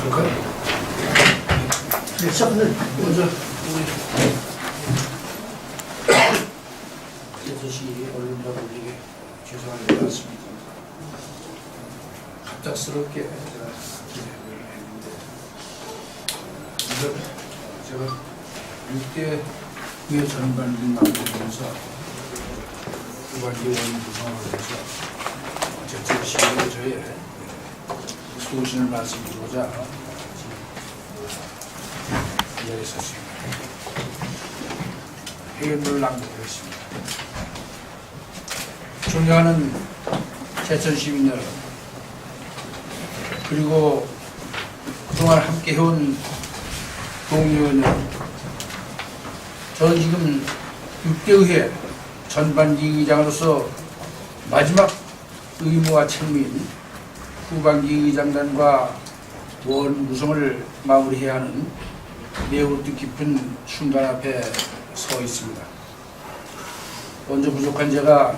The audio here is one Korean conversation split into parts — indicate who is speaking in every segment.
Speaker 1: 시작할까요?
Speaker 2: 네, 시작하면
Speaker 1: 먼저 우리 대서시 언론자분들에게 죄송한 것 같습니다. 갑작스럽게 제가 기대를 했는데 제가 6대 위에 전반기 나오면서 후반기 원 구성을 해서 대서시에 저의 소신을 말씀드리고자 이 자리에 섰습니다. 회견문을 낭독하겠습니다. 존경하는 제천 시민 여러분, 그리고 그동안 함께 해온 동료 여러분, 저는 지금 6대의회 전반기 의장으로서 마지막 의무와 책무인 후반기 의장단과 원 구성을 마무리해야 하는 매우 뜻깊은 순간 앞에 서 있습니다. 먼저 부족한 제가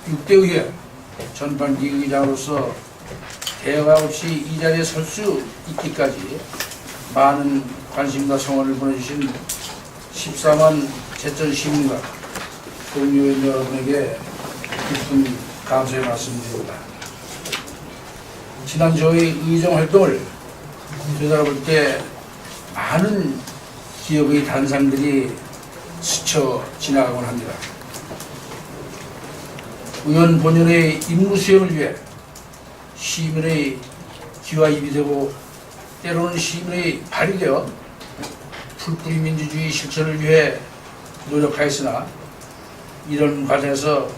Speaker 1: 6대의회 전반기 의장으로서 대화 없이 이 자리에 설 수 있기까지 많은 관심과 성원을 보내주신 14만 제천 시민과 동료 여러분에게 깊은 감사의 말씀드립니다. 지난 저희 의정 활동을 되돌아볼 때 많은 기억의 단상들이 스쳐 지나가곤 합니다. 의원 본연의 임무 수행을 위해 시민의 귀와 입이 되고 때로는 시민의 발이 되어 풀뿌리 민주주의 실천을 위해 노력하였으나 이런 과정에서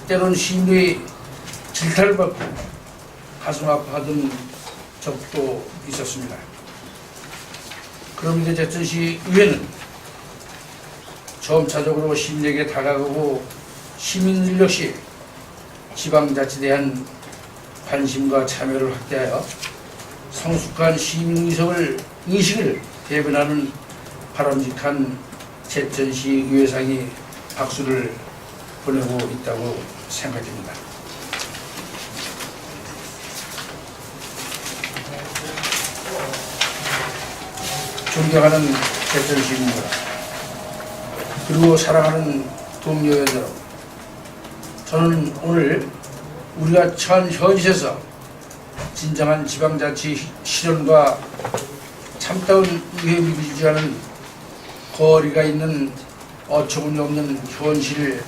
Speaker 1: 때로는 시민의 질타를 받고 가슴 아파하던 적도 있었습니다. 그럼에도 제천시 의회는 점차적으로 시민에게 다가가고 시민들 역시 지방자치에 대한 관심과 참여를 확대하여 성숙한 시민의식을 대변하는 바람직한 제천시 의회상이 박수를 보내고 있다고 생각합니다. 존경하는 제천 시민들, 그리고 사랑하는 동료 여러분, 저는 오늘 우리가 처한 현실에서 진정한 지방자치 실현과 참다운 의회를 유지하는 거리가 있는 어처구니 없는 현실을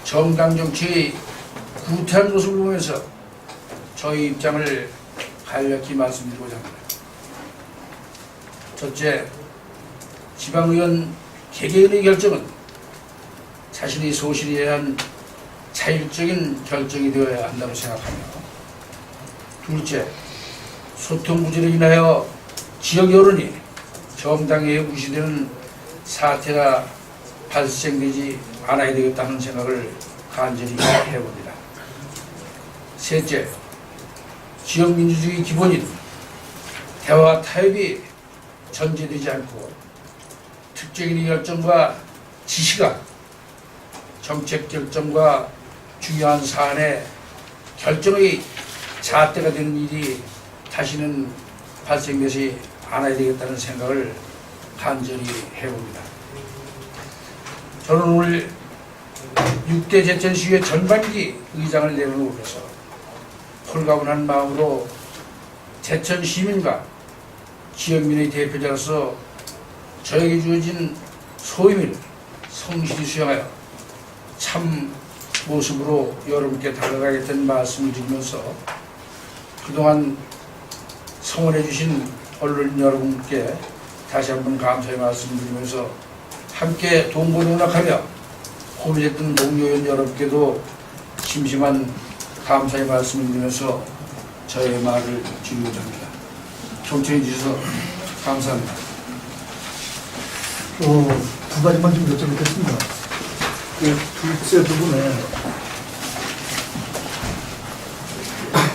Speaker 1: 정당 정치의 구태한 모습을 보면서 저희 입장을 간략히 말씀드리고자 합니다. 첫째, 지방의원 개개인의 결정은 자신의 소신에 의한 자율적인 결정이 되어야 한다고 생각하며, 둘째, 소통 부재로 인하여 지역 여론이 정당에 무시되는 사태가 발생되지 않아야 되겠다는 생각을 간절히 해봅니다. 셋째, 지역 민주주의 기본인 대화와 타협이 전제되지 않고 특정인의 결정과 지시가 정책 결정과 중요한 사안의 결정의 잣대가 되는 일이 다시는 발생되지 않아야 되겠다는 생각을 간절히 해봅니다. 저는 오늘 6대 제천시의회 전반기 의장을 내려놓고서 홀가분한 마음으로 제천 시민과 지역민의 대표자로서 저에게 주어진 소임을 성실히 수행하여 참 모습으로 여러분께 다가가겠다는 말씀을 드리면서 그동안 성원해 주신 언론 여러분께 다시 한번 감사의 말씀을 드리면서 함께 동고동락하며 고민했던 동료연 여러분께도 심심한 감사의 말씀을 드리면서 저의 말을 줄이고자 합니다. 경청해 주셔서 감사합니다.
Speaker 2: 두 가지만 좀 여쭤보겠습니다. 그 둘째 부분에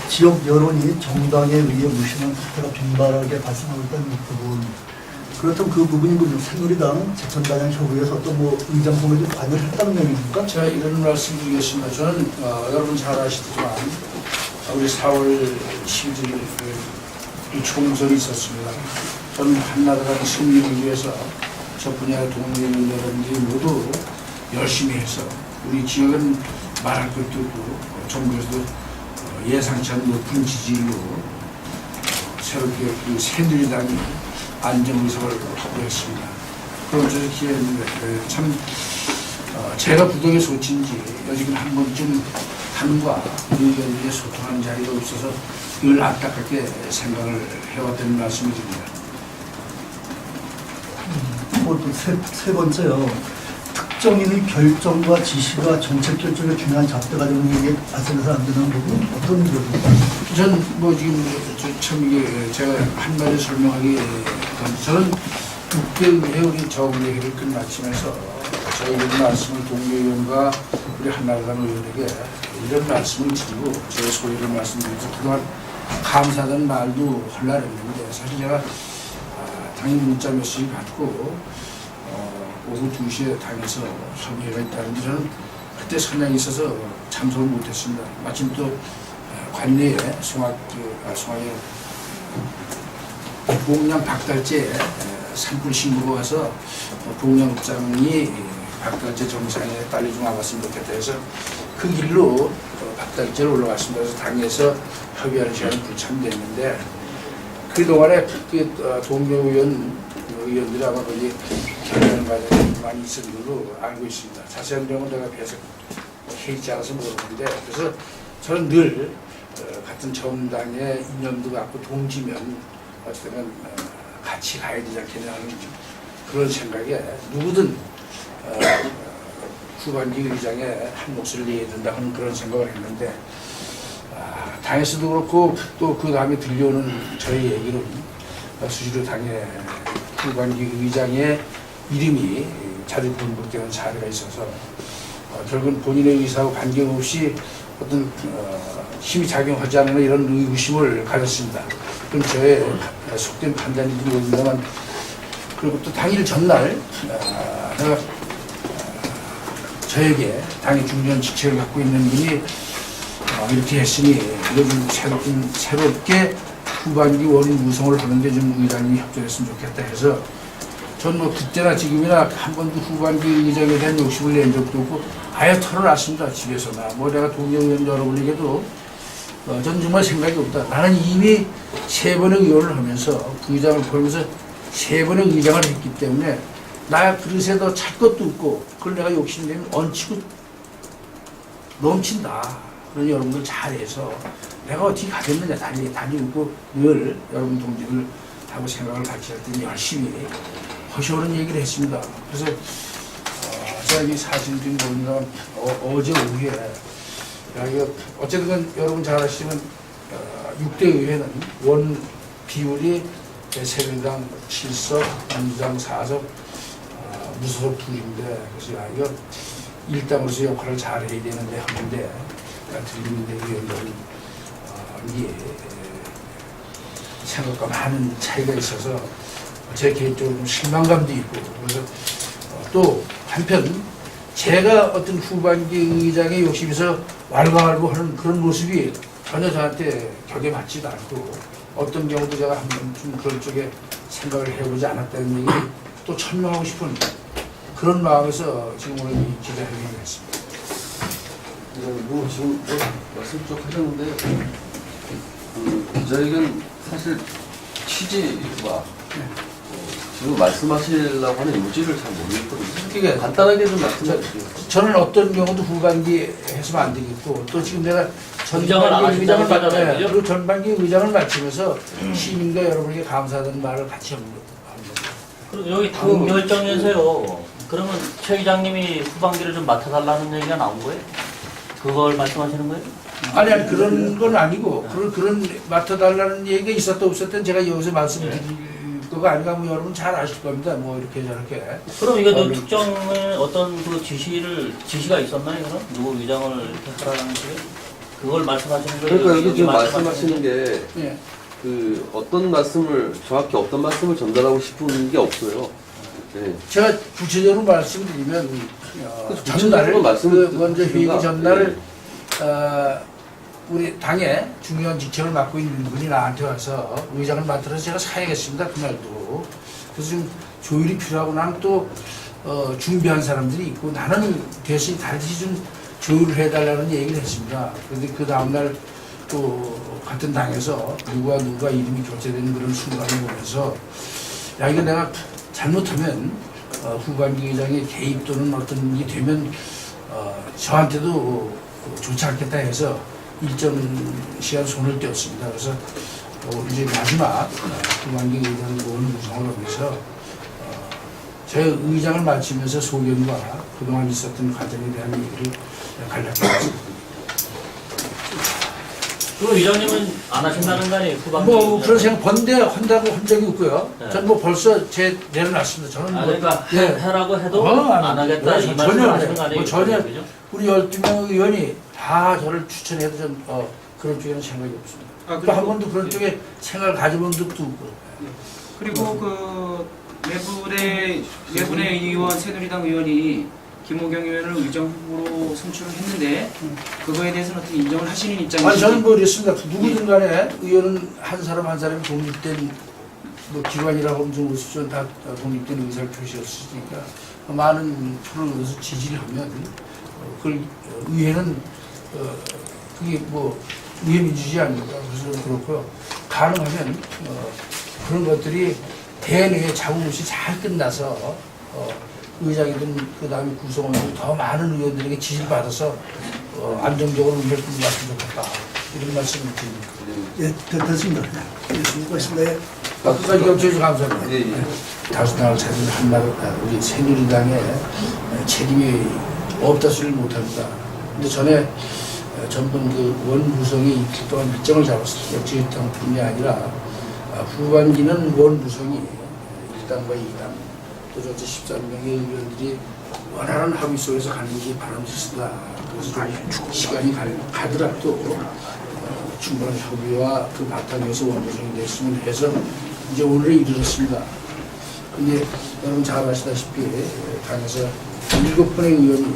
Speaker 2: 지역 여론이 정당에 의해 무시하는 사태가 빈발하게 발생하고 있다는 부분, 그렇다면 그 부분이 뭐 새누리당 제천단양 협의회에서 또 뭐 의장 선거에 관여를 했다는 얘기입니까?
Speaker 1: 제가 이런 말씀 드리겠습니다. 저는 여러분 잘 아시지만 우리 4월 10일 이 총선이 있었습니다. 저는 한나라당 승리를 위해서 저 분야의 동료 여러분들이 모두 열심히 해서 우리 지역은 말할 것도 없고 전국에서도 예상치 않은 높은 지지율로 새롭게 그 새누리당이 안정의석을 확보했습니다. 그런 저의 기회였는데 참 제가 부동의 소치인지 여지금 한 번쯤 당과 의견들의 소통하는 자리가 없어서 늘 안타깝게 생각을 해왔다는 말씀을 드립니다.
Speaker 2: 세 번째요. 특정인의 결정과 지시가 정책 결정에 중요한 잣대가 되는 게 발생해서 안 되는 부분 어떤 부분입니까?
Speaker 1: 전 뭐 지금 참 이게 제가 한마디 설명하기 저는 국회의회 우리 저번 얘기를 끝마치면서 저희 이런 말씀을 동료 의원과 우리 한나라당 의원에게 이런 말씀을 드리고 제 소리를 말씀드리면서 그동안 감사하다는 말도 하려고 했는데 사실 제가 당연히 문자 메시지 받고 오후 2시에 당에서 협의회가 있다는데 저는 그때 선양이 있어서 참석을 못했습니다. 마침 또 관내에 송악의 봉양 박달재 산불 신고가 와서 봉양읍장이 박달재 정상에 빨리 좀 와봤으면 좋겠다 해서 그 길로 박달재로 올라갔습니다. 그래서 당에서 협의하는 시간이 불참됐는데 그동안에 그 동료 의원들이 아마 거기 결의하는 과정이 많이 있었는 걸로 알고 있습니다. 자세한 내용은 내가 계속 해있지 않아서 모르는데 그래서 저는 늘 같은 정당의 인연도 갖고 동지면 어쨌든 같이 가야 되지 않겠냐 하는 그런 생각에 누구든 후반기 의장에 한 몫을 내야 된다 하는 그런 생각을 했는데 당에서도 그렇고 또 그 다음에 들려오는 저희 얘기는 수시로 당의 후반기 의장의 이름이 자주 번복되는 사례가 있어서 결국은 본인의 의사와 관계없이 어떤 힘이 작용하지 않는 이런 의구심을 가졌습니다. 그럼 저의 속된 판단인지 모릅니다만 그리고 또 당일 전날 내가 저에게 당의 중요한 직책을 갖고 있는 분이 이렇게 했으니 요즘 새롭게 후반기 원인 구성을 하는데 좀 의장님이 협조했으면 좋겠다 해서 전 뭐 그때나 지금이나 한 번도 후반기 의장에 대한 욕심을 낸 적도 없고 아예 털어놨습니다. 집에서나 뭐 내가 동료 의원 여러분에게도 전 정말 생각이 없다. 나는 이미 3번의 의원을 하면서 그 의장을 보면서 3번의 의장을 했기 때문에 나 그릇에 더 찰 것도 없고 그걸 내가 욕심내면 얹히고 넘친다. 그러니 여러분들 잘해서 내가 어떻게 가겠느냐 다니고 늘 여러분 동지들 하고 생각을 같이 할 때는 열심히 허시오는 얘기를 했습니다. 그래서 제가 이 사실들이 모르면 어제 오후에 이거 어쨌든 여러분 잘 아시지만 6대 의회는 원 비율이 새누리당 7석, 민주당 4석, 무소속 2인데 그래서 이거 일당으로서 역할을 잘 해야 되는데 하는데 드리는데 의원들은 이게 생각과 많은 차이가 있어서 제 개인적으로 좀 실망감도 있고 그래서 또 한편 제가 어떤 후반기 의장의 욕심에서 왈가왈부하는 그런 모습이 전혀 저한테 격에 맞지도 않고 어떤 경우도 제가 한번 좀 그런 쪽에 생각을 해보지 않았다는 얘기 또 천명하고 싶은 그런 마음에서 지금 오늘 이 기자회견을 했습니다.
Speaker 3: 뭐 지금 말씀 쭉 하셨는데 기자회견 사실 취지와 지금 말씀하시려고 하는 요지를 잘 모르겠거든요.
Speaker 1: 그게
Speaker 3: 간단하게 좀 말씀해 주세요.
Speaker 1: 저는 어떤 경우도 후반기 해서는 안 되겠고 또 지금 내가 전반기 의장을
Speaker 4: 하잖아요, 그죠?
Speaker 1: 그리고 전반기 의장을 마치면서 시민과 여러분에게 감사하다는 말을 같이 하는 겁니다.
Speaker 4: 그럼 여기 당 결정에서요. 그러면 최 의장님이 후반기를 좀 맡아달라는 얘기가 나온 거예요? 그걸 말씀하시는 거예요?
Speaker 1: 아니 그런 건 아니고 그런 맡아달라는 얘기가 있었다 없었던 제가 여기서 말씀드릴 거가 아니라 뭐 여러분 잘 아실 겁니다. 뭐 이렇게 저렇게.
Speaker 4: 그럼 이거 특정의 어떤 그 지시가 있었나요? 그럼 누구 의장을 이렇게 하라는 식의? 그걸 말씀하시는 거예요?
Speaker 3: 그러니까 여기 지금 말씀하시는 게
Speaker 1: 예.
Speaker 3: 그 어떤 말씀을 정확히 어떤 말씀을 전달하고 싶은 게 없어요. 네.
Speaker 1: 제가 구체적으로 말씀드리면 전날
Speaker 3: 구체적으로 말씀을
Speaker 1: 그 먼저 회의
Speaker 3: 드리는가?
Speaker 1: 전날 우리 당의 중요한 직책을 맡고 있는 분이 나한테 와서 의장을 맡으라서 제가 사야겠습니다. 그 말도. 그래서 좀 조율이 필요하고 나는 또 준비한 사람들이 있고 나는 대신 다시 좀 조율을 해달라는 얘기를 했습니다. 그런데 그 다음날 또 같은 당에서 누가 이름이 교체되는 그런 순간을 보면서 야 이거 내가 잘못하면 후반기 의장의 개입 또는 어떤 일이 되면 저한테도 좋지 않겠다 해서 일정 시간 손을 떼었습니다. 그래서 이제 마지막 후반기 의장 원 구성을 하면서 제 의장을 마치면서 소견과 그동안 있었던 과정에 대한 얘기를 간략히
Speaker 4: 그 의장님은 안 하신다는 거 아니에요? 후반기.
Speaker 1: 뭐 그런 생각 번대한다고 한 적이 없고요.
Speaker 4: 네.
Speaker 1: 전 뭐 벌써 제 내려놨습니다. 저는 뭐
Speaker 4: 그러니까
Speaker 1: 예.
Speaker 4: 해라고 해도 안 하겠다 이 말씀을
Speaker 1: 전혀
Speaker 4: 하시는 거 아니에요?
Speaker 1: 뭐 전혀
Speaker 4: 그죠?
Speaker 1: 우리 12명 의원이 다 저를 추천해도 전 그런 쪽에는 생각이 없습니다. 또 한 번도 그런 쪽에 생각을 가져본 적도 없고.
Speaker 5: 그리고 그 내분의 의원 새누리당 의원이 김호경 의원을 의장 후보로 선출을 했는데 그거에 대해서는 어떻게 인정을 하시는 입장이신지?
Speaker 1: 아니 저는 모르겠습니다. 누구든 간에 의원은 한 사람이 독립된 뭐 기관이라고 하면 좀 오십시오. 다 독립된 의사를 표시했으니까 많은 표를 얻어서 지지를 하면 그걸 의회는 그게 뭐 의회 민주주의 아닙니까? 그래서 그렇고요. 가능하면 그런 것들이 대의회 자국 없이 잘 끝나서 의장이든 그 다음에 구성원들 더 많은 의원들에게 지지를 받아서 안정적으로 운영을 왔으면 좋겠다 이런 말씀을 드립니다.
Speaker 2: 예, 됐습니다. 예, 수고하셨습니다. 예.
Speaker 1: 끝까지 겹쳐주셔서 감사합니다.
Speaker 3: 예, 예.
Speaker 1: 다수당을 찾은 한나라 우리 새누리당의 책임이 없다 소리를 못합니다. 근데 전에 전번 그 원구성이 이틀 동안 일정을 잡았을 때 지휘당뿐이 아니라 후반기는 원구성이 1당과 2당 또 전체 13명의 의원들이 원활한 합의 속에서 가는 게 바람직하다. 그래서 좀 시간이 가더라도 충분한 협의와 그 바탕에서 원구성이 됐으면 해서 이제 오늘에 이르렀습니다. 근데 여러분 잘 아시다시피 당에서 7분의 의원이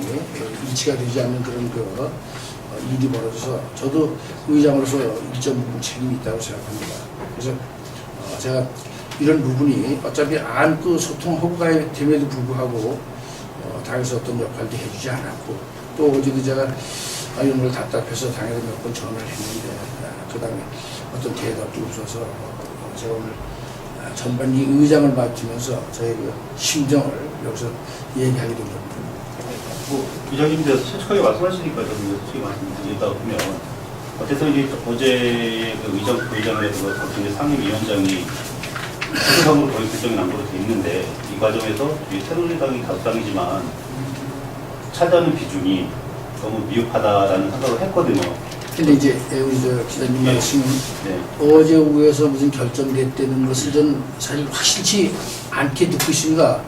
Speaker 1: 일치가 되지 않는 그런 일이 벌어져서 저도 의장으로서 일정 부분 책임이 있다고 생각합니다. 그래서 제가 이런 부분이 어차피 안고 소통하고 가야 됨에도 불구하고 당에서 어떤 역할도 해주지 않았고 또 어제도 제가 이런 걸 답답해서 당에도 몇 번 전화를 했는데 그 다음에 어떤 대답도 없어서 제가 오늘 전반기 의장을 맡으면서 저의 그 심정을 여기서 얘기하게 된 겁니다.
Speaker 6: 뭐 의장님 대해서 솔직하게 말씀하시니까 저는 솔직히 말씀드리다 보면 어쨌든 이제 어제 그 의장을 해서 같은 상임위원장이 수상으로 거의 결정이 난 걸로 돼 있는데 이 과정에서 새누리당이 다수당이지만 차지하는 비중이 너무 미흡하다라는 생각을 했거든요.
Speaker 1: 근데 이제 우리 기자님
Speaker 6: 예.
Speaker 1: 말씀은
Speaker 6: 네.
Speaker 1: 어제 오후에서 무슨 결정됐다는 것을 전 사실 확실치 않게 듣고 있습니다.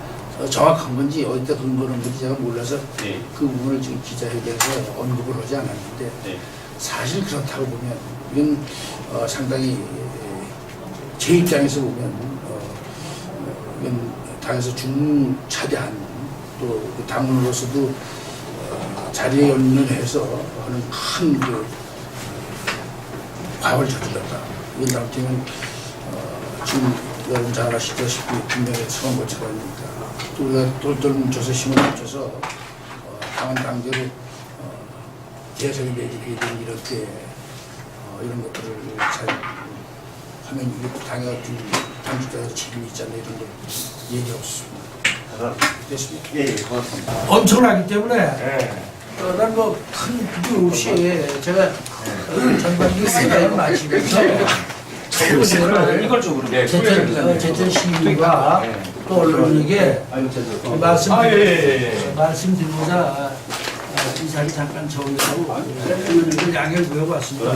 Speaker 1: 정확한 건지 어디다 근거는 건지 제가 몰라서
Speaker 6: 네.
Speaker 1: 그 부분을 지금 기자회견에서 언급을 하지 않았는데
Speaker 6: 네.
Speaker 1: 사실 그렇다고 보면 이건 상당히 제 입장에서 보면 이건 당에서 중차대한 또 그 당원으로서도 자리에 연연해서 하는 큰 과업을 저질렀다. 이건 잘못하면 지금 여러분 잘 아시다시피 분명히 선거 처방입니다. 또 우리가 똘똘 뭉쳐서 힘을 합쳐서 당원 당대로 대선에 매집해야 되는 이럴 때 이런 것들을 잘 하면 이게 당에 어떤 당주자에서 책임이 있잖아요. 이런 걸 얘기하고 됐습니다.
Speaker 6: 예, 고맙습니다.
Speaker 1: 엄청나기 때문에 난 뭐 큰 부분 없이 제가 전반기 의장을 마치면서
Speaker 5: 이걸 좀 그러면
Speaker 1: 제천 시민과 또 언론에게 말씀드리고자 이 자리 잠깐 정리하고 의원님들 양해를 구하고 왔습니다.